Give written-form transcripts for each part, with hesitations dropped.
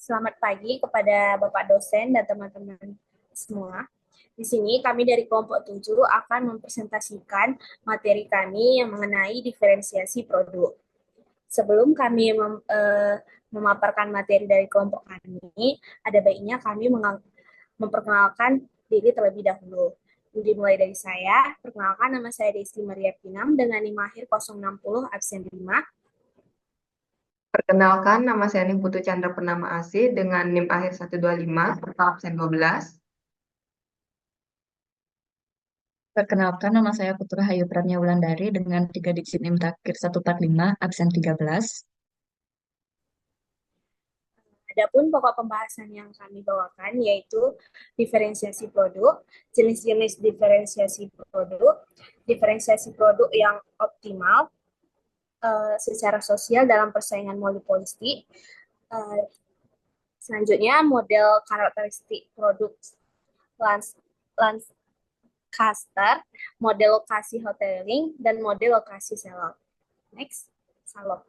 Selamat pagi kepada Bapak dosen dan teman-teman semua. Di sini kami dari kelompok 7 akan mempresentasikan materi kami yang mengenai diferensiasi produk. Sebelum kami memaparkan materi dari kelompok kami, ada baiknya kami memperkenalkan diri terlebih dahulu. Dimulai dari saya, perkenalkan nama saya Desi Maria Pinam dengan NIM akhir 060 absen 5. Perkenalkan, nama saya Ning Putu Chandra Purnama Asih dengan NIM akhir 125 serta absen 12. Perkenalkan, nama saya Putra Hayu Pratnya Wulandari dengan 3 digit NIM terakhir 145, absen 13. Adapun pokok pembahasan yang kami bawakan yaitu diferensiasi produk, jenis-jenis diferensiasi produk yang optimal secara sosial dalam persaingan monopolistik. Selanjutnya model karakteristik produk Lans Lancaster, model lokasi hoteling, dan model lokasi salon. Next, salon.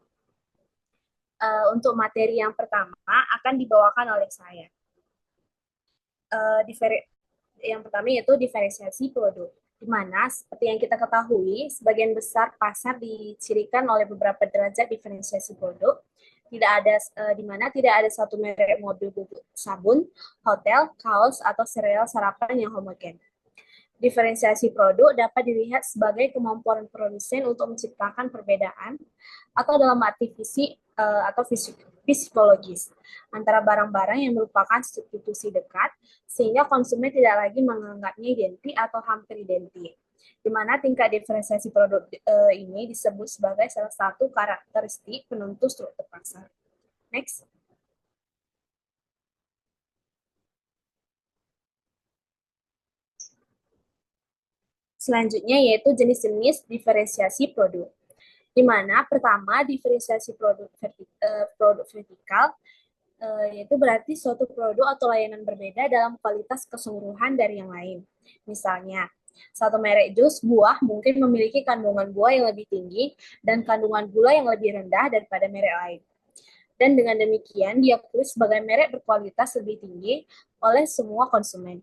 Untuk materi yang pertama akan dibawakan oleh saya. Yang pertama yaitu diferensiasi produk, di mana seperti yang kita ketahui, sebagian besar pasar dicirikan oleh beberapa derajat diferensiasi produk. Tidak ada di mana tidak ada satu merek mobil bubuk sabun, hotel, kaos, atau sereal sarapan yang homogen. Diferensiasi produk dapat dilihat sebagai kemampuan produsen untuk menciptakan perbedaan atau dalam arti fisik atau psikologis antara barang-barang yang merupakan substitusi dekat sehingga konsumen tidak lagi menganggapnya identik atau hampir identik. Di mana tingkat diferensiasi produk ini disebut sebagai salah satu karakteristik penentu struktur pasar. Next. Selanjutnya yaitu jenis-jenis diferensiasi produk. Di mana pertama diferensiasi produk vertikal yaitu berarti suatu produk atau layanan berbeda dalam kualitas keseluruhan dari yang lain. Misalnya, satu merek jus buah mungkin memiliki kandungan buah yang lebih tinggi dan kandungan gula yang lebih rendah daripada merek lain. Dan dengan demikian diakui sebagai merek berkualitas lebih tinggi oleh semua konsumen.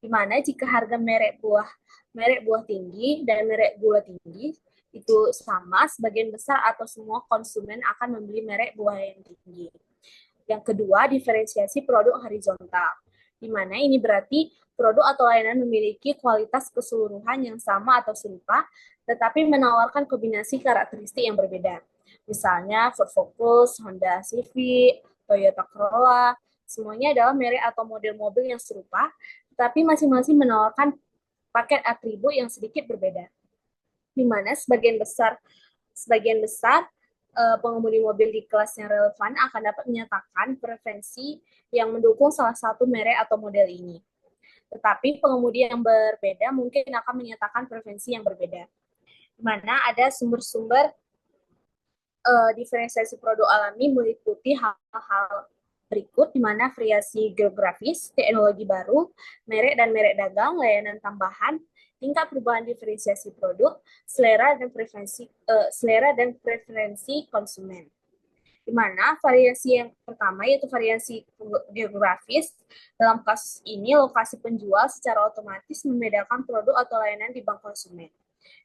Di mana jika harga merek buah tinggi dan merek gula tinggi itu sama, sebagian besar atau semua konsumen akan membeli merek buah yang tinggi. Yang kedua, diferensiasi produk horizontal, di mana ini berarti produk atau layanan memiliki kualitas keseluruhan yang sama atau serupa, tetapi menawarkan kombinasi karakteristik yang berbeda. Misalnya Ford Focus, Honda Civic, Toyota Corolla, semuanya adalah merek atau model mobil yang serupa, tetapi masing-masing menawarkan paket atribut yang sedikit berbeda. Di mana sebagian besar pengemudi mobil di kelas yang relevan akan dapat menyatakan preferensi yang mendukung salah satu merek atau model ini. Tetapi pengemudi yang berbeda mungkin akan menyatakan preferensi yang berbeda. Di mana ada sumber-sumber diferensiasi produk alami meliputi hal-hal berikut, di mana variasi geografis, teknologi baru, merek dan merek dagang, layanan tambahan, tingkat perubahan diferensiasi produk, selera dan preferensi konsumen. Di mana variasi yang pertama yaitu variasi geografis. Dalam kasus ini, lokasi penjual secara otomatis membedakan produk atau layanan di bank konsumen.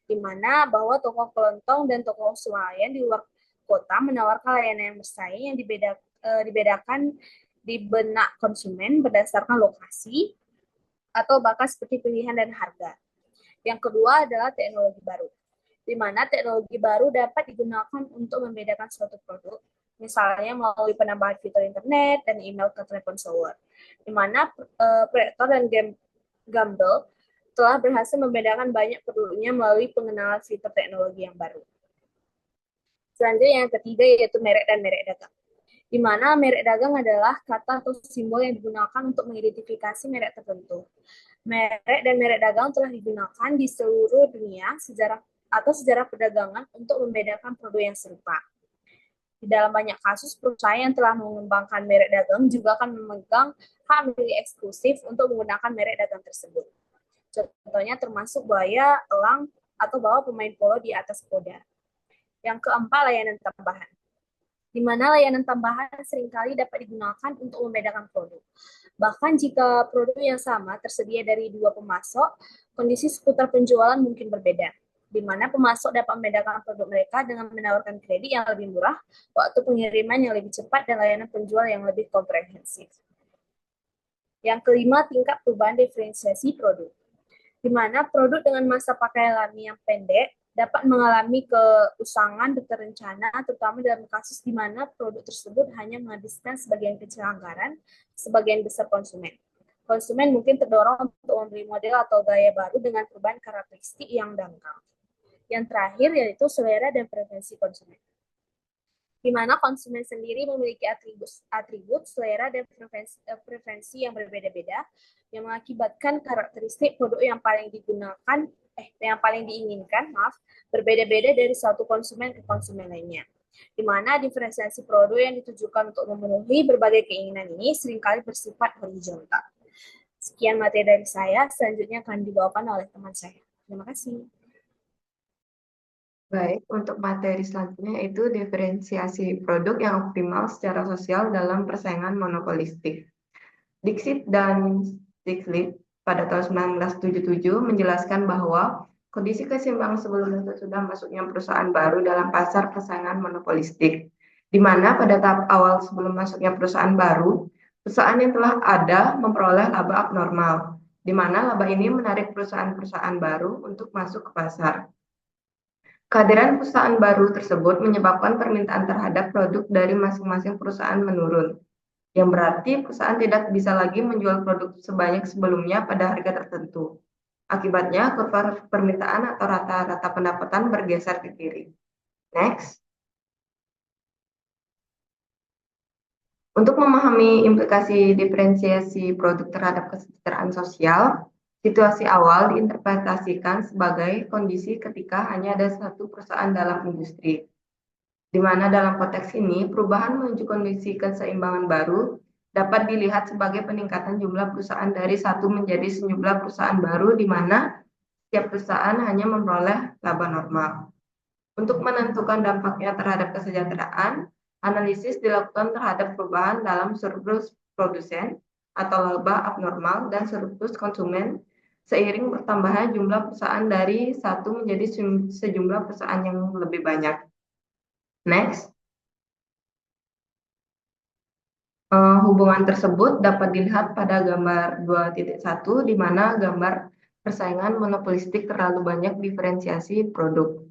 Di mana bahwa toko kelontong dan toko swalayan di luar kota menawarkan layanan yang bersaing yang dibedakan di benak konsumen berdasarkan lokasi atau bahkan seperti pilihan dan harga. Yang kedua adalah teknologi baru, di mana teknologi baru dapat digunakan untuk membedakan suatu produk, misalnya melalui penambahan fitur internet dan email ke telepon seluler, di mana Predator dan Gumble telah berhasil membedakan banyak produknya melalui pengenalan fitur teknologi yang baru. Selanjutnya yang ketiga yaitu merek dan merek dagang, di mana merek dagang adalah kata atau simbol yang digunakan untuk mengidentifikasi merek tertentu. Merek dan merek dagang telah digunakan di seluruh dunia sejarah perdagangan untuk membedakan produk yang serupa. Di dalam banyak kasus, perusahaan yang telah mengembangkan merek dagang juga akan memegang hak milik eksklusif untuk menggunakan merek dagang tersebut. Contohnya termasuk buaya, elang, atau bahwa pemain polo di atas kuda. Yang keempat, layanan tambahan, di mana layanan tambahan seringkali dapat digunakan untuk membedakan produk. Bahkan jika produk yang sama tersedia dari dua pemasok, kondisi seputar penjualan mungkin berbeda, di mana pemasok dapat membedakan produk mereka dengan menawarkan kredit yang lebih murah, waktu pengiriman yang lebih cepat, dan layanan penjual yang lebih komprehensif. Yang kelima, tingkat perubahan diferensiasi produk, di mana produk dengan masa pakai alami yang pendek dapat mengalami keusangan terencana, terutama dalam kasus di mana produk tersebut hanya menghabiskan sebagian kecil anggaran, sebagian besar konsumen. Konsumen mungkin terdorong untuk membeli model atau gaya baru dengan perubahan karakteristik yang dangkal. Yang terakhir yaitu selera dan preferensi konsumen, di mana konsumen sendiri memiliki atribut selera dan preferensi yang berbeda-beda, yang mengakibatkan karakteristik produk yang paling diinginkan, berbeda-beda dari satu konsumen ke konsumen lainnya. Di mana diferensiasi produk yang ditujukan untuk memenuhi berbagai keinginan ini seringkali bersifat horizontal. Sekian materi dari saya, selanjutnya akan dibawakan oleh teman saya. Terima kasih. Baik, untuk materi selanjutnya yaitu diferensiasi produk yang optimal secara sosial dalam persaingan monopolistik. Dixit dan Stiglitz pada tahun 1977 menjelaskan bahwa kondisi keseimbangan sebelumnya sudah masuknya perusahaan baru dalam pasar persaingan monopolistik, di mana pada tahap awal sebelum masuknya perusahaan baru, perusahaan yang telah ada memperoleh laba abnormal, di mana laba ini menarik perusahaan-perusahaan baru untuk masuk ke pasar. Kehadiran perusahaan baru tersebut menyebabkan permintaan terhadap produk dari masing-masing perusahaan menurun, yang berarti perusahaan tidak bisa lagi menjual produk sebanyak sebelumnya pada harga tertentu. Akibatnya, kurva permintaan atau rata-rata pendapatan bergeser ke kiri. Next. Untuk memahami implikasi diferensiasi produk terhadap kesejahteraan sosial, situasi awal diinterpretasikan sebagai kondisi ketika hanya ada satu perusahaan dalam industri, di mana dalam konteks ini perubahan menuju kondisi keseimbangan baru dapat dilihat sebagai peningkatan jumlah perusahaan dari satu menjadi sejumlah perusahaan baru, di mana setiap perusahaan hanya memperoleh laba normal. Untuk menentukan dampaknya terhadap kesejahteraan, analisis dilakukan terhadap perubahan dalam surplus produsen atau laba abnormal dan surplus konsumen seiring bertambahnya jumlah perusahaan dari satu menjadi sejumlah perusahaan yang lebih banyak. Next. Hubungan tersebut dapat dilihat pada gambar 2.1, di mana gambar persaingan monopolistik terlalu banyak diferensiasi produk,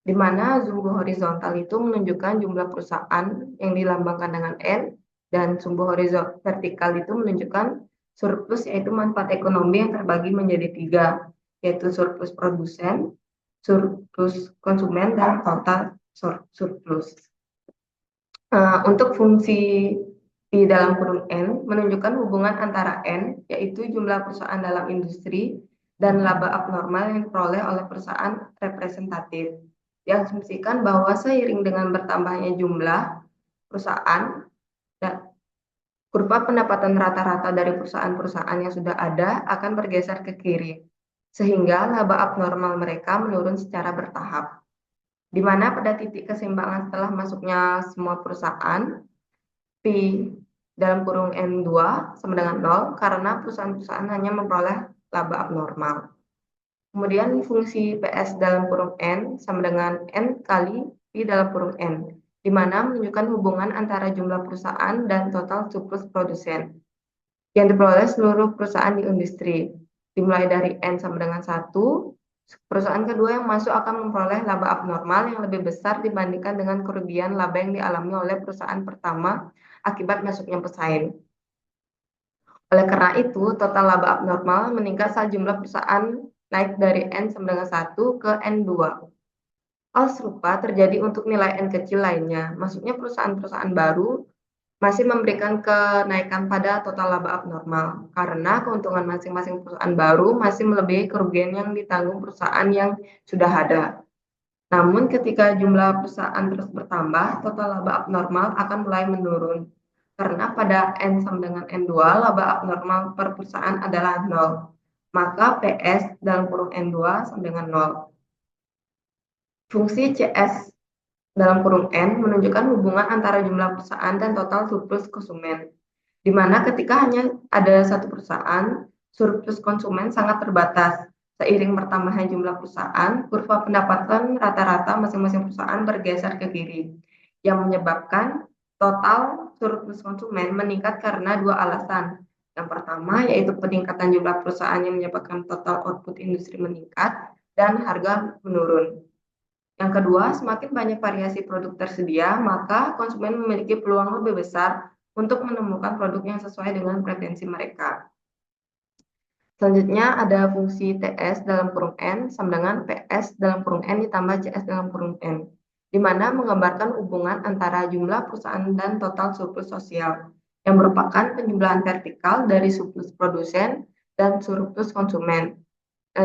di mana sumbu horizontal itu menunjukkan jumlah perusahaan yang dilambangkan dengan N, dan sumbu horizontal vertikal itu menunjukkan surplus, yaitu manfaat ekonomi yang terbagi menjadi 3, yaitu surplus produsen, surplus konsumen, dan total surplus. Untuk fungsi di dalam kurung N menunjukkan hubungan antara N, yaitu jumlah perusahaan dalam industri, dan laba abnormal yang diperoleh oleh perusahaan representatif. Diasumsikan bahwa seiring dengan bertambahnya jumlah perusahaan, kurva pendapatan rata-rata dari perusahaan-perusahaan yang sudah ada akan bergeser ke kiri, sehingga laba abnormal mereka menurun secara bertahap, di mana pada titik keseimbangan setelah masuknya semua perusahaan, P dalam kurung N2 sama dengan 0 karena perusahaan-perusahaan hanya memperoleh laba abnormal. Kemudian fungsi PS dalam kurung N sama dengan N kali P dalam kurung N, di mana menunjukkan hubungan antara jumlah perusahaan dan total surplus produsen yang diperoleh seluruh perusahaan di industri. Dimulai dari N sama dengan 1, perusahaan kedua yang masuk akan memperoleh laba abnormal yang lebih besar dibandingkan dengan kerugian laba yang dialami oleh perusahaan pertama akibat masuknya pesaing. Oleh karena itu, total laba abnormal meningkat saat jumlah perusahaan naik dari N sama dengan 1 ke N2. Hal serupa terjadi untuk nilai N kecil lainnya. Maksudnya perusahaan-perusahaan baru masih memberikan kenaikan pada total laba abnormal, karena keuntungan masing-masing perusahaan baru masih melebihi kerugian yang ditanggung perusahaan yang sudah ada. Namun ketika jumlah perusahaan terus bertambah, total laba abnormal akan mulai menurun. Karena pada N sama dengan N2, laba abnormal per perusahaan adalah 0. Maka PS dalam kurung N2 sama dengan 0. Fungsi CS dalam kurung N menunjukkan hubungan antara jumlah perusahaan dan total surplus konsumen, di mana ketika hanya ada satu perusahaan, surplus konsumen sangat terbatas. Seiring bertambahnya jumlah perusahaan, kurva pendapatan rata-rata masing-masing perusahaan bergeser ke kiri, yang menyebabkan total surplus konsumen meningkat karena dua alasan. Yang pertama yaitu peningkatan jumlah perusahaan yang menyebabkan total output industri meningkat dan harga menurun. Yang kedua, semakin banyak variasi produk tersedia, maka konsumen memiliki peluang lebih besar untuk menemukan produk yang sesuai dengan preferensi mereka. Selanjutnya ada fungsi TS dalam kurung N sama dengan PS dalam kurung N ditambah CS dalam kurung N, di mana menggambarkan hubungan antara jumlah perusahaan dan total surplus sosial, yang merupakan penjumlahan vertikal dari surplus produsen dan surplus konsumen,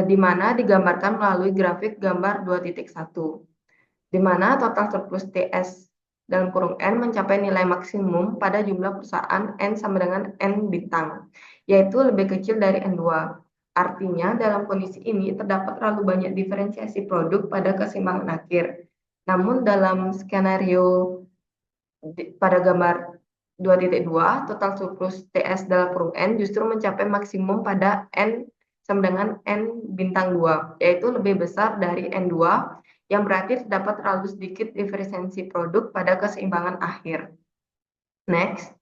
di mana digambarkan melalui grafik gambar 2.1. Di mana total surplus TS dalam kurung N mencapai nilai maksimum pada jumlah perusahaan N sama dengan N bintang, yaitu lebih kecil dari N2. Artinya, dalam kondisi ini terdapat terlalu banyak diferensiasi produk pada keseimbangan akhir. Namun, dalam skenario pada gambar 2.2, total surplus TS dalam kurung N justru mencapai maksimum pada N sama dengan N bintang 2, yaitu lebih besar dari N2, yang berarti terdapat terlalu sedikit diferensiasi produk pada keseimbangan akhir. Next.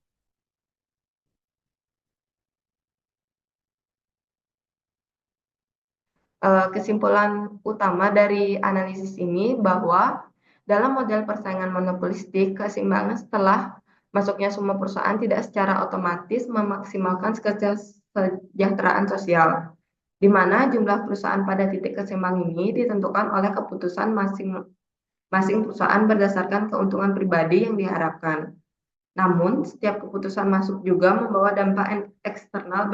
Kesimpulan utama dari analisis ini bahwa dalam model persaingan monopolistik, keseimbangan setelah masuknya semua perusahaan tidak secara otomatis memaksimalkan kesejahteraan sosial, di mana jumlah perusahaan pada titik keseimbangan ini ditentukan oleh keputusan masing perusahaan berdasarkan keuntungan pribadi yang diharapkan. Namun, setiap keputusan masuk juga membawa dampak eksternal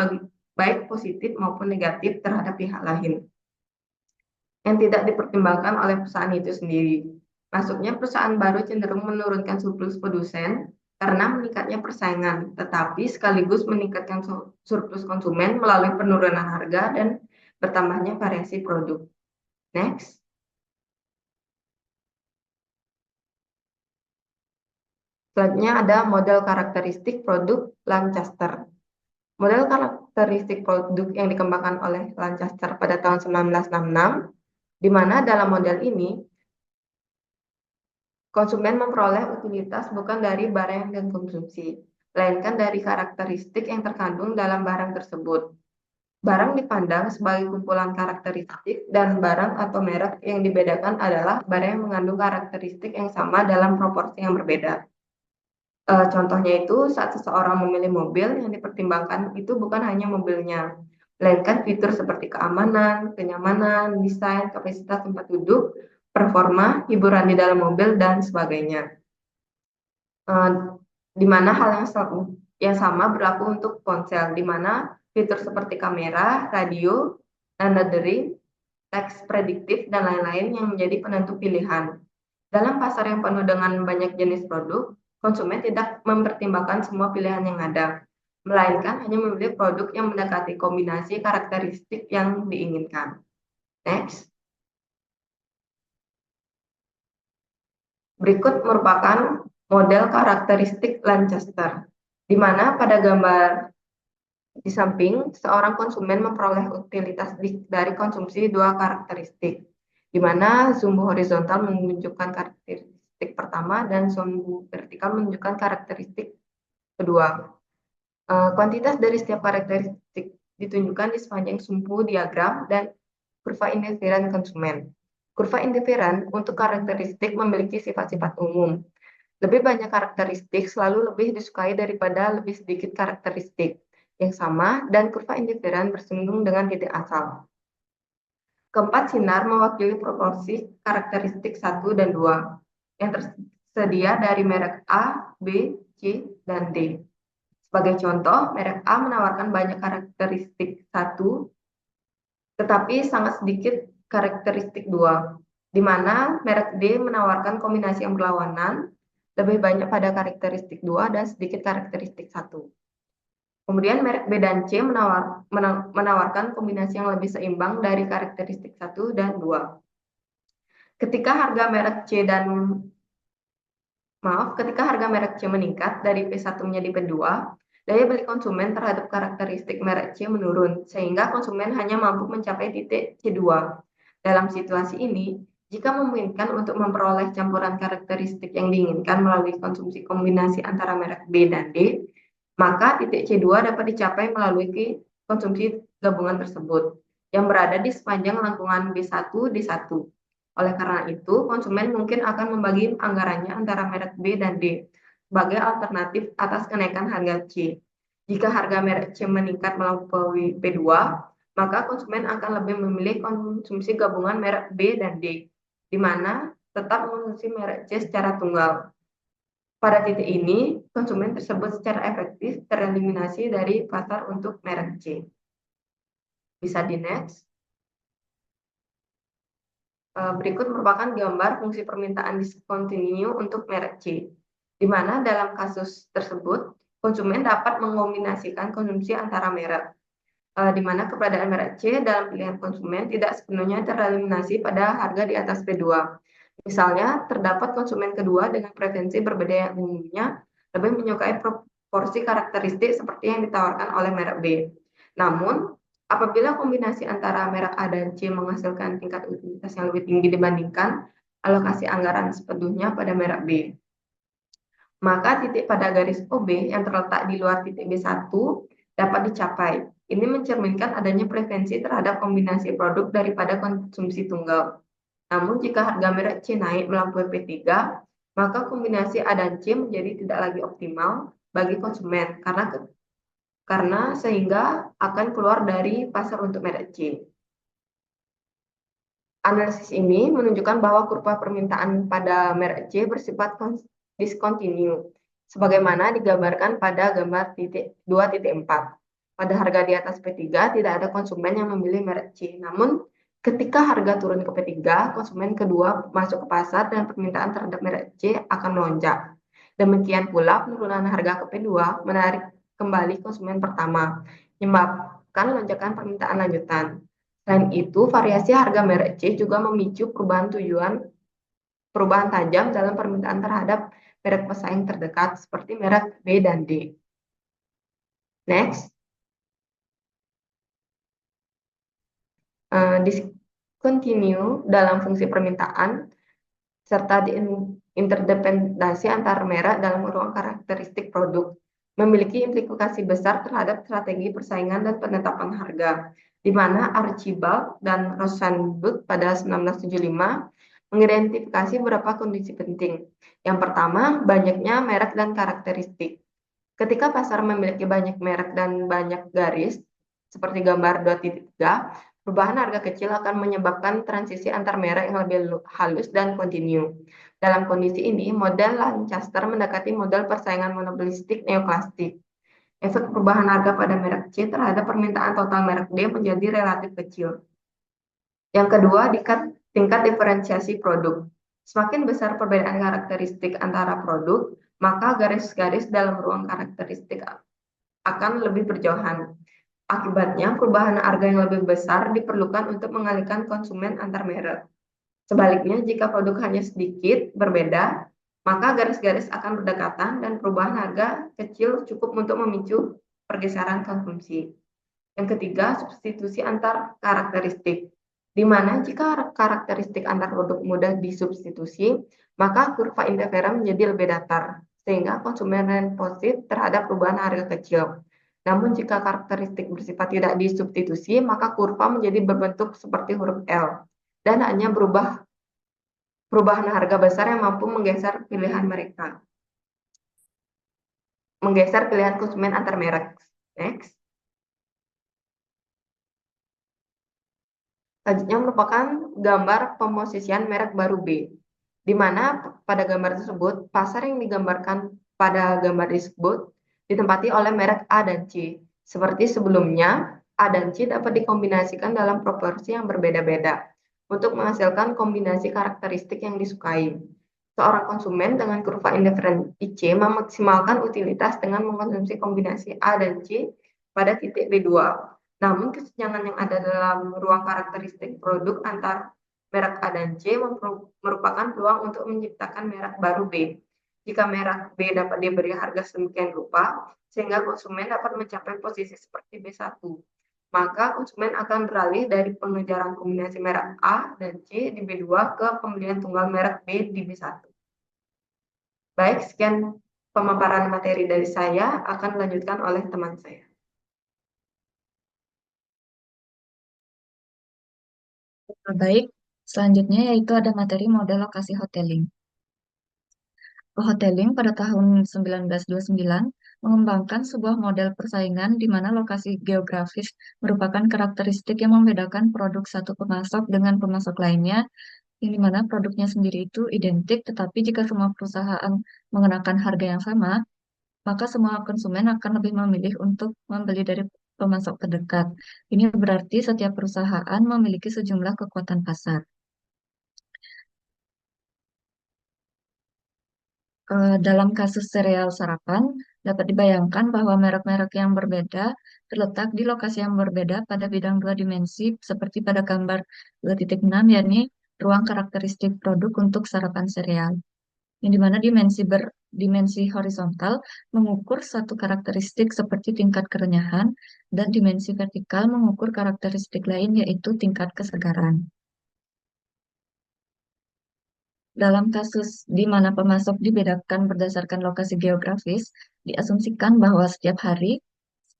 baik positif maupun negatif terhadap pihak lain yang tidak dipertimbangkan oleh perusahaan itu sendiri. Masuknya perusahaan baru cenderung menurunkan surplus produsen karena meningkatnya persaingan, tetapi sekaligus meningkatkan surplus konsumen melalui penurunan harga dan bertambahnya variasi produk. Next. Selanjutnya ada model karakteristik produk Lancaster. Model karakteristik produk yang dikembangkan oleh Lancaster pada tahun 1966, di mana dalam model ini konsumen memperoleh utilitas bukan dari barang yang dikonsumsi, melainkan dari karakteristik yang terkandung dalam barang tersebut. Barang dipandang sebagai kumpulan karakteristik dan barang atau merek yang dibedakan adalah barang yang mengandung karakteristik yang sama dalam proporsi yang berbeda. Contohnya itu saat seseorang memilih mobil, yang dipertimbangkan itu bukan hanya mobilnya, melainkan fitur seperti keamanan, kenyamanan, desain, kapasitas tempat duduk, performa, hiburan di dalam mobil, dan sebagainya. Di mana hal yang sama berlaku untuk ponsel, di mana fitur seperti kamera, radio, navigasi, teks prediktif, dan lain-lain yang menjadi penentu pilihan. Dalam pasar yang penuh dengan banyak jenis produk, konsumen tidak mempertimbangkan semua pilihan yang ada, melainkan hanya memilih produk yang mendekati kombinasi karakteristik yang diinginkan. Next. Berikut merupakan model karakteristik Lancaster, di mana pada gambar di samping, seorang konsumen memperoleh utilitas dari konsumsi dua karakteristik, di mana sumbu horizontal menunjukkan karakteristik pertama dan sumbu vertikal menunjukkan karakteristik kedua. Kuantitas dari setiap karakteristik ditunjukkan di sepanjang sumbu diagram dan kurva indiferan konsumen. Kurva indiferan untuk karakteristik memiliki sifat-sifat umum. Lebih banyak karakteristik selalu lebih disukai daripada lebih sedikit karakteristik yang sama, dan kurva indiferan bersinggung dengan titik asal. Keempat sinar mewakili proporsi karakteristik 1 dan 2 yang tersedia dari merek A, B, C, dan D. Sebagai contoh, merek A menawarkan banyak karakteristik 1, tetapi sangat sedikit karakteristik 2, di mana merek D menawarkan kombinasi yang berlawanan, lebih banyak pada karakteristik 2 dan sedikit karakteristik 1. Kemudian merek B dan C menawarkan kombinasi yang lebih seimbang dari karakteristik 1 dan 2. Ketika harga merek C dan Maaf, ketika harga merek C meningkat dari P1 menjadi P2, daya beli konsumen terhadap karakteristik merek C menurun, sehingga konsumen hanya mampu mencapai titik C2. Dalam situasi ini, jika memungkinkan untuk memperoleh campuran karakteristik yang diinginkan melalui konsumsi kombinasi antara merek B dan D, maka titik C2 dapat dicapai melalui konsumsi gabungan tersebut, yang berada di sepanjang lengkungan B1, D1. Oleh karena itu, konsumen mungkin akan membagi anggarannya antara merek B dan D sebagai alternatif atas kenaikan harga C. Jika harga merek C meningkat melampaui P2, maka konsumen akan lebih memilih konsumsi gabungan merek B dan D, di mana tetap mengonsumsi merek C secara tunggal. Pada titik ini, konsumen tersebut secara efektif tereliminasi dari pasar untuk merek C. Bisa di next. Berikut merupakan gambar fungsi permintaan discontinue untuk merek C, di mana dalam kasus tersebut konsumen dapat mengombinasikan konsumsi antara merek, di mana keberadaan merek C dalam pilihan konsumen tidak sepenuhnya tereliminasi pada harga di atas P2. Misalnya, terdapat konsumen kedua dengan preferensi berbeda yang umumnya lebih menyukai proporsi karakteristik seperti yang ditawarkan oleh merek B. Namun, apabila kombinasi antara merek A dan C menghasilkan tingkat utilitas yang lebih tinggi dibandingkan alokasi anggaran sepenuhnya pada merek B, maka titik pada garis OB yang terletak di luar titik B1 dapat dicapai. Ini mencerminkan adanya preferensi terhadap kombinasi produk daripada konsumsi tunggal. Namun jika harga merek C naik melampaui P3, maka kombinasi A dan C menjadi tidak lagi optimal bagi konsumen karena sehingga akan keluar dari pasar untuk merek C. Analisis ini menunjukkan bahwa kurva permintaan pada merek C bersifat discontinue, sebagaimana digambarkan pada gambar 2.4. Pada harga di atas P3 tidak ada konsumen yang memilih merek C, namun ketika harga turun ke P3, konsumen kedua masuk ke pasar dan permintaan terhadap merek C akan melonjak. Demikian pula penurunan harga ke P2 menarik kembali konsumen pertama, menyebabkan lonjakan permintaan lanjutan. Selain itu, variasi harga merek C juga memicu perubahan tajam dalam permintaan terhadap merek pesaing terdekat seperti merek B dan D. Next. Discontinue dalam fungsi permintaan serta interdependasi antar merek dalam ruang karakteristik produk memiliki implikasi besar terhadap strategi persaingan dan penetapan harga, di mana Archibald dan Rosenbluth pada 1975 mengidentifikasi beberapa kondisi penting. Yang pertama, banyaknya merek dan karakteristik. Ketika pasar memiliki banyak merek dan banyak garis, seperti gambar 2.3, perubahan harga kecil akan menyebabkan transisi antar merek yang lebih halus dan kontinu. Dalam kondisi ini, model Lancaster mendekati model persaingan monopolistik neoklasik. Efek perubahan harga pada merek C terhadap permintaan total merek D menjadi relatif kecil. Yang kedua, tingkat diferensiasi produk. Semakin besar perbedaan karakteristik antara produk, maka garis-garis dalam ruang karakteristik akan lebih berjauhan. Akibatnya, perubahan harga yang lebih besar diperlukan untuk mengalihkan konsumen antar merek. Sebaliknya, jika produk hanya sedikit berbeda, maka garis-garis akan berdekatan dan perubahan harga kecil cukup untuk memicu pergeseran konsumsi. Yang ketiga, substitusi antar karakteristik, di mana jika karakteristik antar produk mudah disubstitusi, maka kurva interferon menjadi lebih datar, sehingga konsumen responsif terhadap perubahan harga kecil. Namun jika karakteristik bersifat tidak disubstitusi, maka kurva menjadi berbentuk seperti huruf L, dan hanya perubahan harga besar yang mampu menggeser pilihan konsumen antar merek. Next. Selanjutnya merupakan gambar pemosisian merek baru B, di mana pada gambar tersebut, pasar yang digambarkan pada gambar tersebut ditempati oleh merek A dan C. Seperti sebelumnya, A dan C dapat dikombinasikan dalam proporsi yang berbeda-beda untuk menghasilkan kombinasi karakteristik yang disukai. Seorang konsumen dengan kurva indiferen IC memaksimalkan utilitas dengan mengkonsumsi kombinasi A dan C pada titik B2. Namun kesenjangan yang ada dalam ruang karakteristik produk antar merek A dan C merupakan peluang untuk menciptakan merek baru B. Jika merek B dapat diberi harga sedemikian rupa, sehingga konsumen dapat mencapai posisi seperti B1, maka konsumen akan beralih dari pengejaran kombinasi merek A dan C di B2 ke pembelian tunggal merek B di B1. Baik, sekian pemaparan materi dari saya, akan dilanjutkan oleh teman saya. Baik, selanjutnya yaitu ada materi model lokasi hoteling. Hoteling pada tahun 1929 mengembangkan sebuah model persaingan di mana lokasi geografis merupakan karakteristik yang membedakan produk satu pemasok dengan pemasok lainnya, yang di mana produknya sendiri itu identik, tetapi jika semua perusahaan mengenakan harga yang sama, maka semua konsumen akan lebih memilih untuk membeli dari pemasok terdekat. Ini berarti setiap perusahaan memiliki sejumlah kekuatan pasar. Dalam kasus sereal sarapan, dapat dibayangkan bahwa merek-merek yang berbeda terletak di lokasi yang berbeda pada bidang dua dimensi, seperti pada gambar 2.6, yakni ruang karakteristik produk untuk sarapan sereal, yang dimana dimensi horizontal mengukur satu karakteristik seperti tingkat kerenyahan, dan dimensi vertikal mengukur karakteristik lain, yaitu tingkat kesegaran. Dalam kasus di mana pemasok dibedakan berdasarkan lokasi geografis, diasumsikan bahwa setiap hari,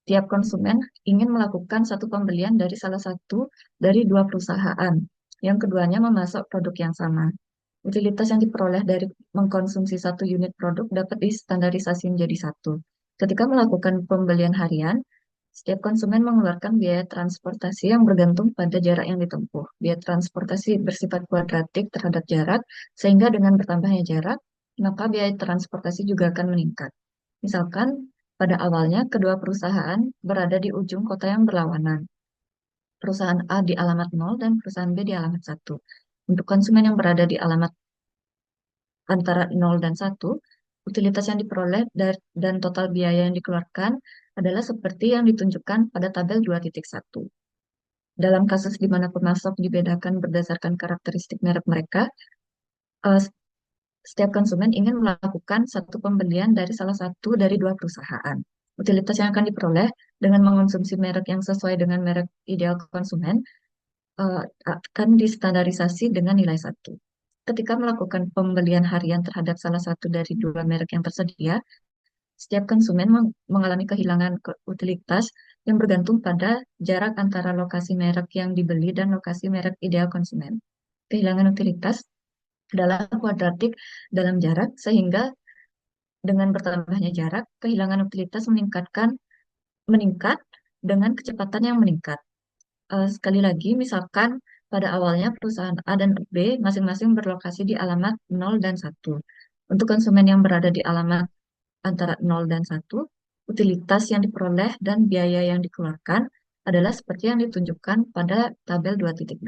setiap konsumen ingin melakukan satu pembelian dari salah satu dari dua perusahaan. Yang keduanya memasok produk yang sama. Utilitas yang diperoleh dari mengkonsumsi satu unit produk dapat distandarisasi menjadi satu. Ketika melakukan pembelian harian, setiap konsumen mengeluarkan biaya transportasi yang bergantung pada jarak yang ditempuh. Biaya transportasi bersifat kuadratik terhadap jarak, sehingga dengan bertambahnya jarak, maka biaya transportasi juga akan meningkat. Misalkan, pada awalnya kedua perusahaan berada di ujung kota yang berlawanan. Perusahaan A di alamat 0 dan perusahaan B di alamat 1. Untuk konsumen yang berada di alamat antara 0 dan 1, utilitas yang diperoleh dan total biaya yang dikeluarkan adalah seperti yang ditunjukkan pada tabel 2.1. Dalam kasus di mana pemasok dibedakan berdasarkan karakteristik merek mereka, eh, setiap konsumen ingin melakukan satu pembelian dari salah satu dari dua perusahaan. Utilitas yang akan diperoleh dengan mengonsumsi merek yang sesuai dengan merek ideal konsumen eh, akan distandarisasi dengan nilai 1. Ketika melakukan pembelian harian terhadap salah satu dari dua merek yang tersedia, setiap konsumen mengalami kehilangan utilitas yang bergantung pada jarak antara lokasi merek yang dibeli dan lokasi merek ideal konsumen. Kehilangan utilitas adalah kuadratik dalam jarak, sehingga dengan bertambahnya jarak, kehilangan utilitas meningkat dengan kecepatan yang meningkat. Sekali lagi, misalkan pada awalnya perusahaan A dan B masing-masing berlokasi di alamat 0 dan 1. Untuk konsumen yang berada di alamat antara 0 dan 1, utilitas yang diperoleh dan biaya yang dikeluarkan adalah seperti yang ditunjukkan pada tabel 2.2.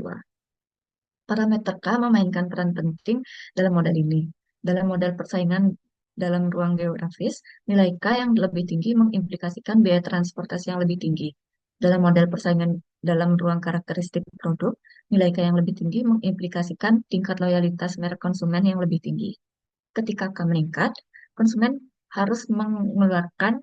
Parameter K memainkan peran penting dalam model ini. Dalam model persaingan dalam ruang geografis, nilai K yang lebih tinggi mengimplikasikan biaya transportasi yang lebih tinggi. Dalam model persaingan dalam ruang karakteristik produk, nilai K yang lebih tinggi mengimplikasikan tingkat loyalitas merek konsumen yang lebih tinggi. Ketika K meningkat, konsumen harus mengeluarkan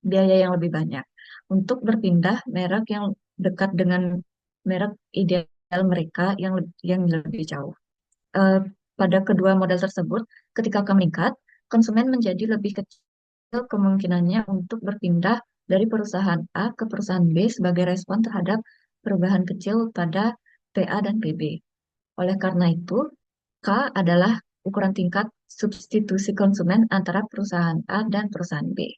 biaya yang lebih banyak untuk berpindah merek yang dekat dengan merek ideal mereka yang lebih jauh. Eh, Pada kedua model tersebut, ketika K meningkat, konsumen menjadi lebih kecil kemungkinannya untuk berpindah dari perusahaan A ke perusahaan B sebagai respon terhadap perubahan kecil pada PA dan PB. Oleh karena itu, K adalah ukuran tingkat substitusi konsumen antara perusahaan A dan perusahaan B.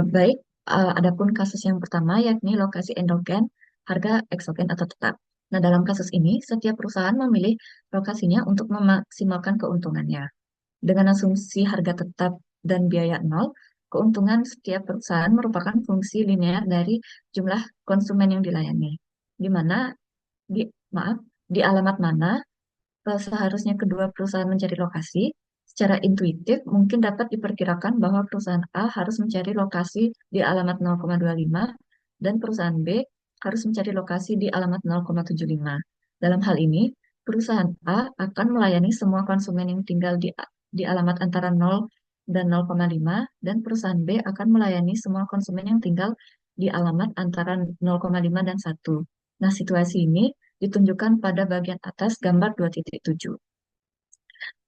Baik, adapun kasus yang pertama yakni lokasi endogen, harga eksogen atau tetap. Nah, dalam kasus ini, setiap perusahaan memilih lokasinya untuk memaksimalkan keuntungannya. Dengan asumsi harga tetap dan biaya nol, keuntungan setiap perusahaan merupakan fungsi linear dari jumlah konsumen yang dilayani. Di mana, di, maaf, di alamat mana seharusnya kedua perusahaan mencari lokasi, secara intuitif mungkin dapat diperkirakan bahwa perusahaan A harus mencari lokasi di alamat 0,25 dan perusahaan B harus mencari lokasi di alamat 0,75. Dalam hal ini, Perusahaan A akan melayani semua konsumen yang tinggal di alamat antara 0 dan 0,5, dan perusahaan B akan melayani semua konsumen yang tinggal di alamat antara 0,5 dan 1. Nah, situasi ini ditunjukkan pada bagian atas gambar 2.7.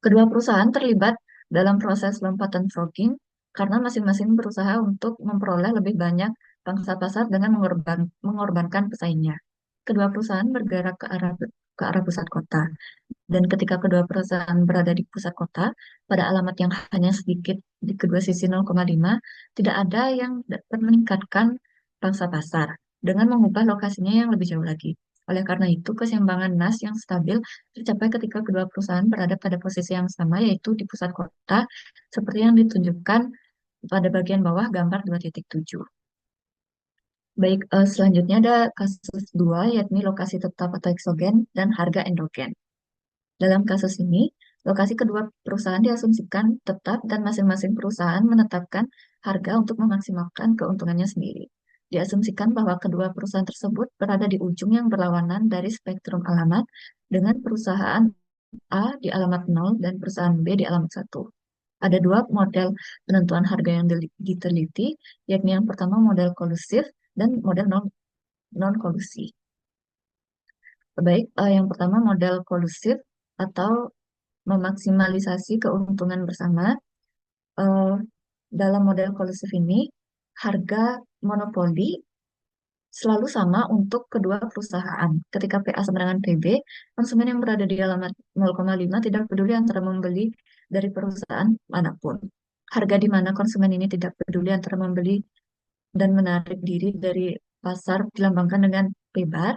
Kedua perusahaan terlibat dalam proses lompatan frogging karena masing-masing berusaha untuk memperoleh lebih banyak pangsa pasar dengan mengorbankan pesaingnya. Kedua perusahaan bergerak ke arah pusat kota. Dan ketika kedua perusahaan berada di pusat kota, pada alamat yang hanya sedikit di kedua sisi 0,5, tidak ada yang dapat meningkatkan pangsa pasar dengan mengubah lokasinya yang lebih jauh lagi. Oleh karena itu, keseimbangan NAS yang stabil tercapai ketika kedua perusahaan berada pada posisi yang sama, yaitu di pusat kota, seperti yang ditunjukkan pada bagian bawah gambar 2.7. Baik, selanjutnya ada kasus 2, yakni lokasi tetap atau eksogen dan harga endogen. Dalam kasus ini, lokasi kedua perusahaan diasumsikan tetap dan masing-masing perusahaan menetapkan harga untuk memaksimalkan keuntungannya sendiri. Diasumsikan bahwa kedua perusahaan tersebut berada di ujung yang berlawanan dari spektrum alamat dengan perusahaan A di alamat 0 dan perusahaan B di alamat 1. Ada dua model penentuan harga yang diteliti, yakni yang pertama model kolusif dan model non-kolusi. Baik, yang pertama model kolusif atau memaksimalisasi keuntungan bersama. Eh, Dalam model kolusif ini, harga monopoli selalu sama untuk kedua perusahaan. Ketika PA sama dengan PB, konsumen yang berada di alamat 0,5 tidak peduli antara membeli dari perusahaan manapun. Harga di mana konsumen ini tidak peduli antara membeli dan menarik diri dari pasar dilambangkan dengan P bar,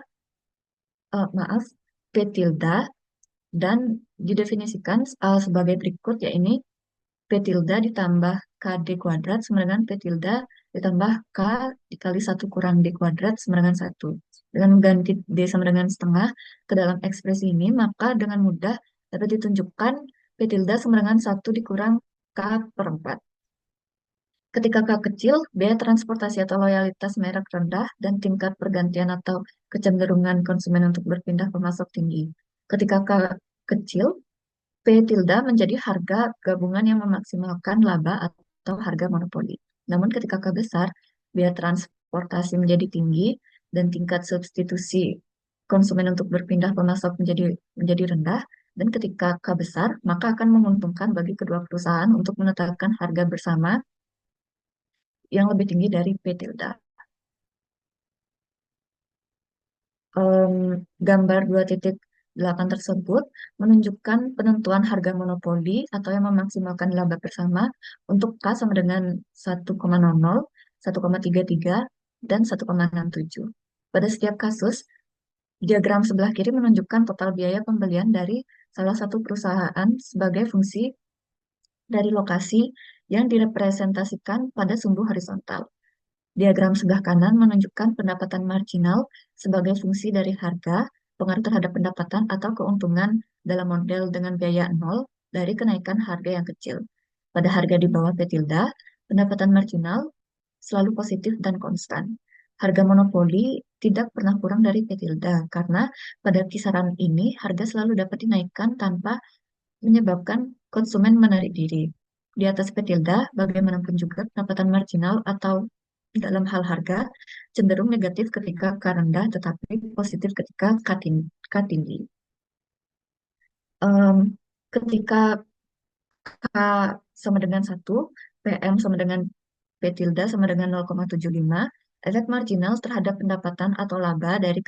maaf, P tilde, dan didefinisikan sebagai berikut, yaitu P tilde ditambah KD kuadrat sama dengan P tilde ditambah K dikali 1 kurang D kuadrat sama dengan 1. Dengan mengganti D sama dengan setengah ke dalam ekspresi ini, maka dengan mudah dapat ditunjukkan P tilde sama dengan 1 dikurang K per 4. Ketika K kecil, biaya transportasi atau loyalitas merek rendah dan tingkat pergantian atau kecenderungan konsumen untuk berpindah pemasok tinggi. Ketika K kecil, P tilde menjadi harga gabungan yang memaksimalkan laba atau harga monopoli. Namun ketika K besar, biaya transportasi menjadi tinggi dan tingkat substitusi konsumen untuk berpindah pemasok menjadi rendah. Dan ketika K besar, maka akan menguntungkan bagi kedua perusahaan untuk menetapkan harga bersama yang lebih tinggi dari P tilde. Gambar 2.8 tersebut menunjukkan penentuan harga monopoli atau yang memaksimalkan laba bersama untuk K sama dengan 1,00, 1,33, dan 1,67. Pada setiap kasus, diagram sebelah kiri menunjukkan total biaya pembelian dari salah satu perusahaan sebagai fungsi dari lokasi yang direpresentasikan pada sumbu horizontal. Diagram sebelah kanan menunjukkan pendapatan marginal sebagai fungsi dari harga, pengaruh terhadap pendapatan atau keuntungan dalam model dengan biaya 0 dari kenaikan harga yang kecil. Pada harga di bawah P tilde, pendapatan marginal selalu positif dan konstan. Harga monopoli tidak pernah kurang dari P tilde karena pada kisaran ini harga selalu dapat dinaikkan tanpa menyebabkan konsumen menarik diri. Di atas P tilde, bagaimanapun juga pendapatan marginal atau dalam hal harga cenderung negatif ketika K rendah tetapi positif ketika K tinggi. Ketika K sama dengan 1, PM sama dengan P tilde sama dengan 0,75, efek marginal terhadap pendapatan atau laba dari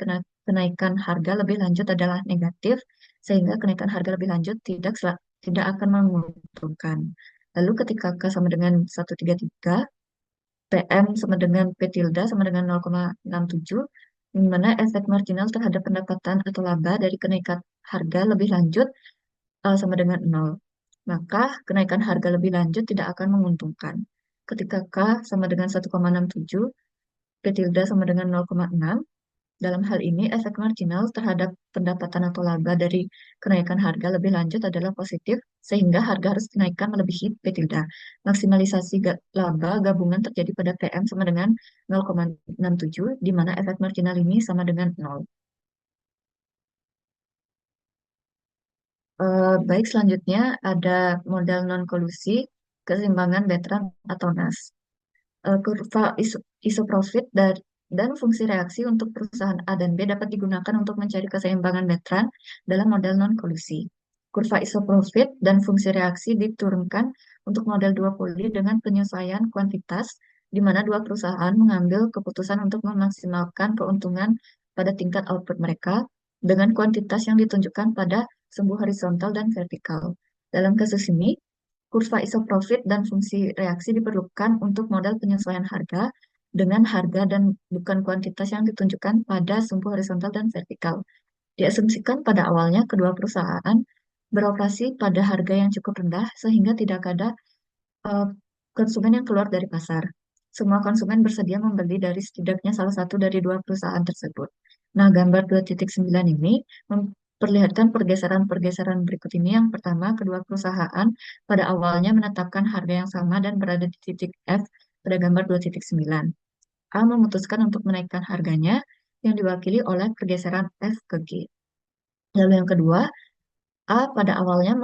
kenaikan harga lebih lanjut adalah negatif, sehingga kenaikan harga lebih lanjut tidak akan menguntungkan. Lalu ketika K sama dengan 1,33, PM sama dengan P tilde sama dengan 0,67, di mana efek marginal terhadap pendapatan atau laba dari kenaikan harga lebih lanjut sama dengan 0. Maka kenaikan harga lebih lanjut tidak akan menguntungkan. Ketika K sama dengan 1,67, P tilde sama dengan 0,6, dalam hal ini efek marginal terhadap pendapatan atau laba dari kenaikan harga lebih lanjut adalah positif, sehingga harga harus dinaikkan melebihi P tilde. Maksimalisasi laba gabungan terjadi pada PM sama dengan 0,67, di mana efek marginal ini sama dengan 0. Baik, selanjutnya ada modal non-kolusi, keseimbangan Bertrand atau NAS. Kurva isoprofit dan fungsi reaksi untuk perusahaan A dan B dapat digunakan untuk mencari keseimbangan Bertrand dalam model non-kolusi. Kurva isoprofit dan fungsi reaksi diturunkan untuk model duopoli dengan penyesuaian kuantitas, di mana dua perusahaan mengambil keputusan untuk memaksimalkan keuntungan pada tingkat output mereka dengan kuantitas yang ditunjukkan pada sumbu horizontal dan vertikal. Dalam kasus ini, kurva isoprofit dan fungsi reaksi diperlukan untuk modal penyesuaian harga dengan harga dan bukan kuantitas yang ditunjukkan pada sumbu horizontal dan vertikal. Diasumsikan pada awalnya kedua perusahaan beroperasi pada harga yang cukup rendah sehingga tidak ada eh, konsumen yang keluar dari pasar. Semua konsumen bersedia membeli dari setidaknya salah satu dari dua perusahaan tersebut. Nah, gambar 2.9 ini memperlihatkan pergeseran-pergeseran berikut ini. Yang pertama, kedua perusahaan pada awalnya menetapkan harga yang sama dan berada di titik F pada gambar 2.9. A memutuskan untuk menaikkan harganya yang diwakili oleh pergeseran F ke G. Lalu yang kedua, A pada awalnya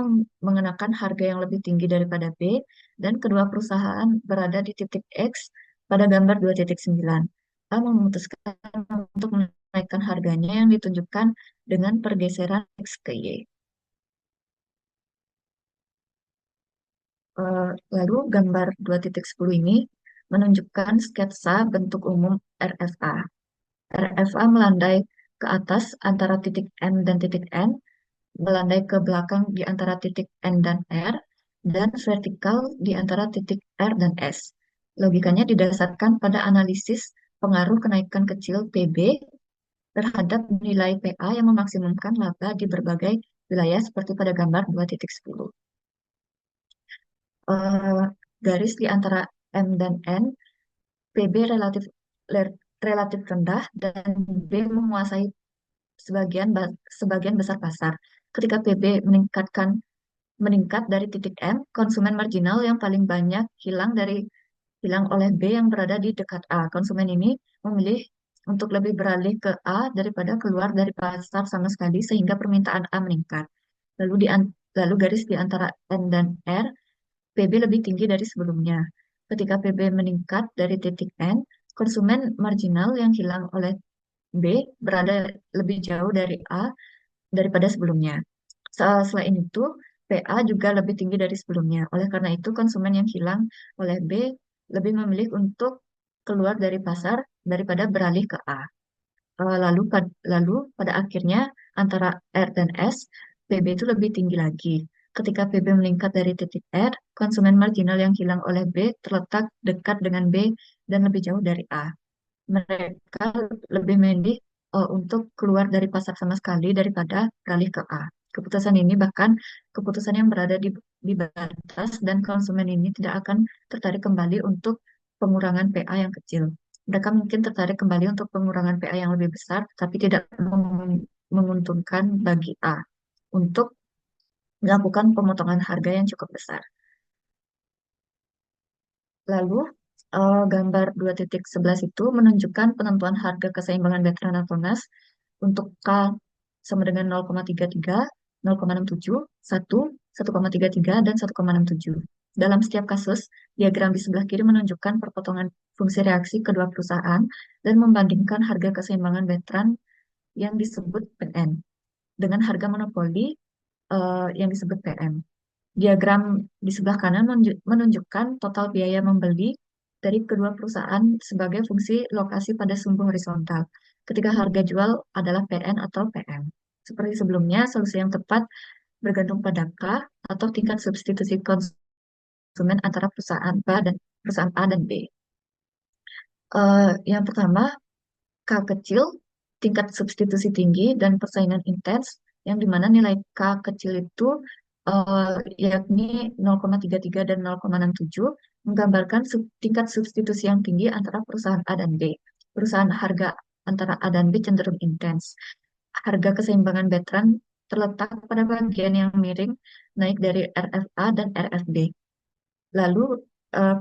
mengenakan harga yang lebih tinggi daripada B, dan kedua perusahaan berada di titik X pada gambar 2.9. A memutuskan untuk menaikkan harganya yang ditunjukkan dengan pergeseran X ke Y. Lalu gambar 2.10 ini menunjukkan sketsa bentuk umum RFA. RFA melandai ke atas antara titik M dan titik N, melandai ke belakang di antara titik N dan R, dan vertikal di antara titik R dan S. Logikanya didasarkan pada analisis pengaruh kenaikan kecil PB terhadap nilai PA yang memaksimumkan laba di berbagai wilayah seperti pada gambar 2.10. Eh, garis di antara M dan N, PB relatif rendah dan B menguasai sebagian besar pasar. Ketika PB meningkat dari titik M, konsumen marginal yang paling banyak hilang oleh B yang berada di dekat A. Konsumen ini memilih untuk lebih beralih ke A daripada keluar dari pasar sama sekali sehingga permintaan A meningkat. Lalu garis di antara N dan R, PB lebih tinggi dari sebelumnya. Ketika PB meningkat dari titik N, konsumen marginal yang hilang oleh B berada lebih jauh dari A daripada sebelumnya. Selain itu, PA juga lebih tinggi dari sebelumnya. Oleh karena itu, konsumen yang hilang oleh B lebih memilih untuk keluar dari pasar daripada beralih ke A. Lalu pada akhirnya antara R dan S, PB itu lebih tinggi lagi. Ketika PB meningkat dari titik R, konsumen marginal yang hilang oleh B terletak dekat dengan B dan lebih jauh dari A. Mereka lebih memilih untuk keluar dari pasar sama sekali daripada beralih ke A. Keputusan ini bahkan keputusan yang berada di batas dan konsumen ini tidak akan tertarik kembali untuk pengurangan PA yang kecil. Mereka mungkin tertarik kembali untuk pengurangan PA yang lebih besar, tapi tidak menguntungkan bagi A untuk melakukan pemotongan harga yang cukup besar. Lalu, gambar 2.11 itu menunjukkan penentuan harga keseimbangan Bertrand atau NAS untuk K sama dengan 0,33, 0,67, 1, 1,33, dan 1,67. Dalam setiap kasus, diagram di sebelah kiri menunjukkan perpotongan fungsi reaksi kedua perusahaan dan membandingkan harga keseimbangan Bertrand yang disebut PN dengan harga monopoli yang disebut PM. Diagram di sebelah kanan menunjukkan total biaya membeli dari kedua perusahaan sebagai fungsi lokasi pada sumbu horizontal, ketika harga jual adalah PN atau PM. Seperti sebelumnya, solusi yang tepat bergantung pada K atau tingkat substitusi konsumen antara perusahaan A dan B. Yang pertama, K kecil, tingkat substitusi tinggi dan persaingan intens, yang dimana nilai K kecil itu yakni 0,33 dan 0,67 menggambarkan tingkat substitusi yang tinggi antara perusahaan A dan B. Perusahaan harga antara A dan B cenderung intens. Harga keseimbangan Bertrand terletak pada bagian yang miring naik dari RFA dan RFB. Lalu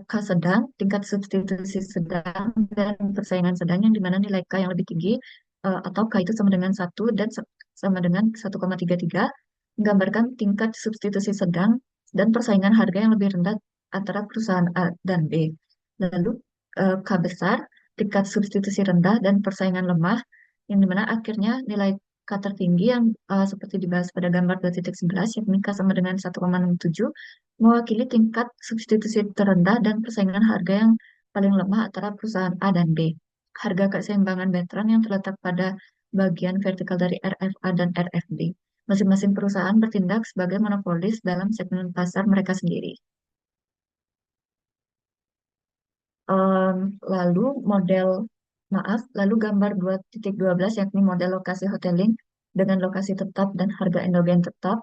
K sedang, tingkat substitusi sedang, dan persaingan sedang yang dimana nilai K yang lebih tinggi atau K itu sama dengan 1 dan sama dengan 1,33 menggambarkan tingkat substitusi sedang dan persaingan harga yang lebih rendah antara perusahaan A dan B. Lalu K besar, tingkat substitusi rendah dan persaingan lemah, yang dimana akhirnya nilai K tertinggi yang seperti dibahas pada gambar 2.11, yakni K sama dengan 1,67, mewakili tingkat substitusi terendah dan persaingan harga yang paling lemah antara perusahaan A dan B. Harga keseimbangan veteran yang terletak pada bagian vertikal dari RFA dan RFB. Masing-masing perusahaan bertindak sebagai monopolis dalam segmen pasar mereka sendiri. Lalu lalu gambar 2.12 yakni model lokasi hoteling dengan lokasi tetap dan harga endogen tetap,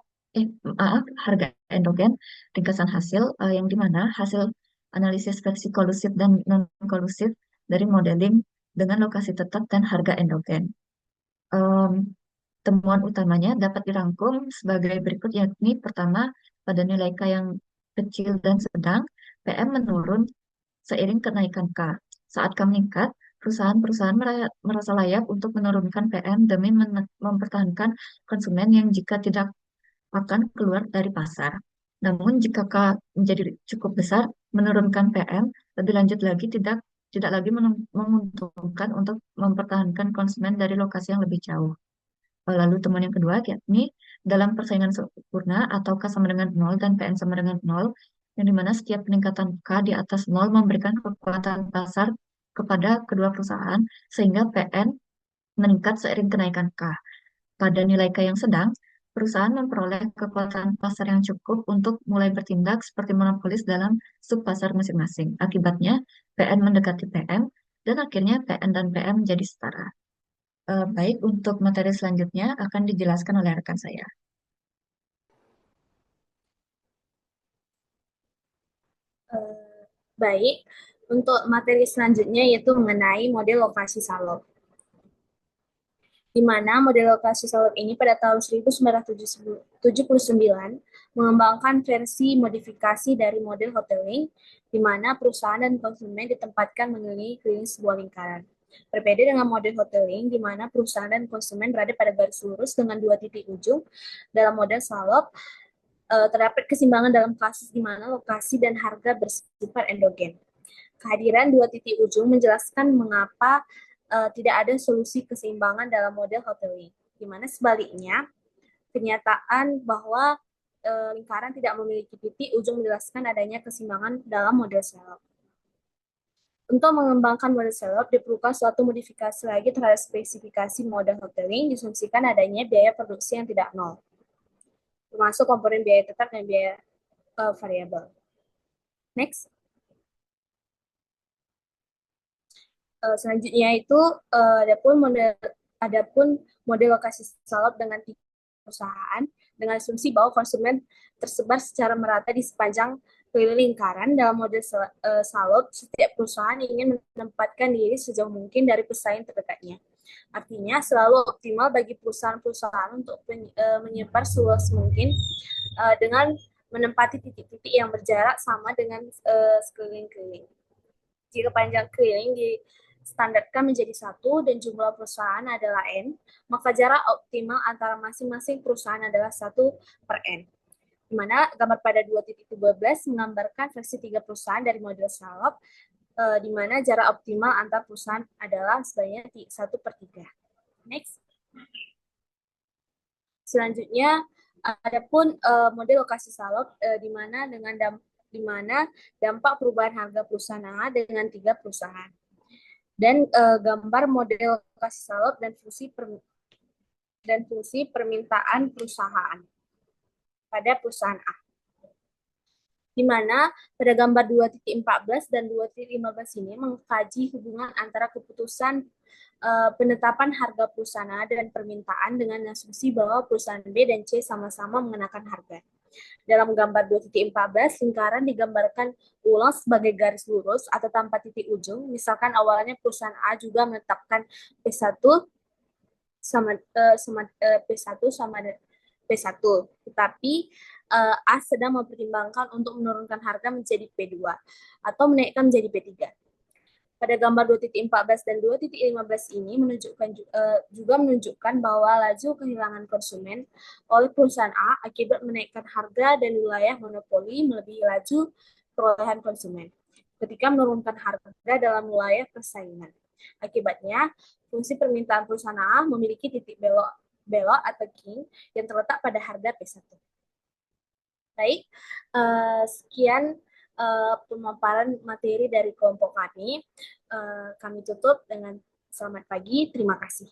harga endogen, ringkasan hasil, yang dimana hasil analisis versi kolusif dan non-kolusif dari modeling dengan lokasi tetap dan harga endogen. Temuan utamanya dapat dirangkum sebagai berikut, yakni pertama, pada nilai K yang kecil dan sedang, PM menurun seiring kenaikan K. Saat K meningkat, perusahaan-perusahaan merasa layak untuk menurunkan PM demi mempertahankan konsumen yang jika tidak akan keluar dari pasar. Namun jika K menjadi cukup besar, menurunkan PM lebih lanjut lagi tidak lagi menguntungkan untuk mempertahankan konsumen dari lokasi yang lebih jauh. Lalu temuan yang kedua, yakni dalam persaingan sempurna atau K sama dengan 0 dan PN sama dengan 0, yang dimana setiap peningkatan K di atas 0 memberikan kekuatan pasar kepada kedua perusahaan, sehingga PN meningkat seiring kenaikan K. Pada nilai K yang sedang, perusahaan memperoleh kekuatan pasar yang cukup untuk mulai bertindak seperti monopolis dalam subpasar masing-masing. Akibatnya, PN mendekati PM, dan akhirnya PN dan PM menjadi setara. Baik, untuk materi selanjutnya akan dijelaskan oleh rekan saya. Baik, untuk materi selanjutnya yaitu mengenai model lokasi salop. Di mana model lokasi salop ini pada tahun 1979 mengembangkan versi modifikasi dari model hoteling, di mana perusahaan dan konsumen ditempatkan mengelilingi sebuah lingkaran. Berbeda dengan model hoteling, di mana perusahaan dan konsumen berada pada garis lurus dengan dua titik ujung. Dalam model salop, terdapat keseimbangan dalam kasus di mana lokasi dan harga bersifat endogen. Kehadiran dua titik ujung menjelaskan mengapa tidak ada solusi keseimbangan dalam model hoteling, di mana sebaliknya kenyataan bahwa lingkaran tidak memiliki titik ujung menjelaskan adanya keseimbangan dalam model salop. Untuk mengembangkan model salop diperlukan suatu modifikasi lagi terhadap spesifikasi model hoteling, disumsikan adanya biaya produksi yang tidak nol, termasuk komponen biaya tetap dan biaya variabel. Next. Selanjutnya itu adapun model lokasi salop dengan tiga perusahaan dengan asumsi bahwa konsumen tersebar secara merata di sepanjang keliling lingkaran. Dalam model salop, setiap perusahaan ingin menempatkan diri sejauh mungkin dari pesaing terdekatnya. Artinya selalu optimal bagi perusahaan-perusahaan untuk menyebar seluas mungkin dengan menempati titik-titik yang berjarak sama dengan sekeliling-keliling. Jika panjang keliling distandarkan menjadi 1 dan jumlah perusahaan adalah N, maka jarak optimal antara masing-masing perusahaan adalah 1/N. Di mana gambar pada 2.12 menggambarkan versi 3 perusahaan dari model salop, di mana jarak optimal antar perusahaan adalah sebanyak 1/3. Next. Selanjutnya, adapun model lokasi salop di mana dampak perubahan harga perusahaan A dengan 3 perusahaan. Dan gambar model lokasi salop dan fungsi permintaan perusahaan pada perusahaan A. Di mana pada gambar 2.14 dan 2.15 ini mengkaji hubungan antara keputusan penetapan harga perusahaan A dan permintaan dengan asumsi bahwa perusahaan B dan C sama-sama mengenakan harga. Dalam gambar 2.14, lingkaran digambarkan ulang sebagai garis lurus atau tanpa titik ujung. Misalkan awalnya perusahaan A juga menetapkan P1 sama P1, tetapi A sedang mempertimbangkan untuk menurunkan harga menjadi P2 atau menaikkan menjadi P3. Pada gambar 2.14 dan 2.15 ini juga menunjukkan bahwa laju kehilangan konsumen oleh perusahaan A akibat menaikkan harga dan wilayah monopoli melebihi laju perolehan konsumen ketika menurunkan harga dalam wilayah persaingan. Akibatnya, fungsi permintaan perusahaan A memiliki titik belok atau king yang terletak pada harga P1. Baik, sekian pemaparan materi dari kelompok kami. Kami tutup dengan selamat pagi, terima kasih.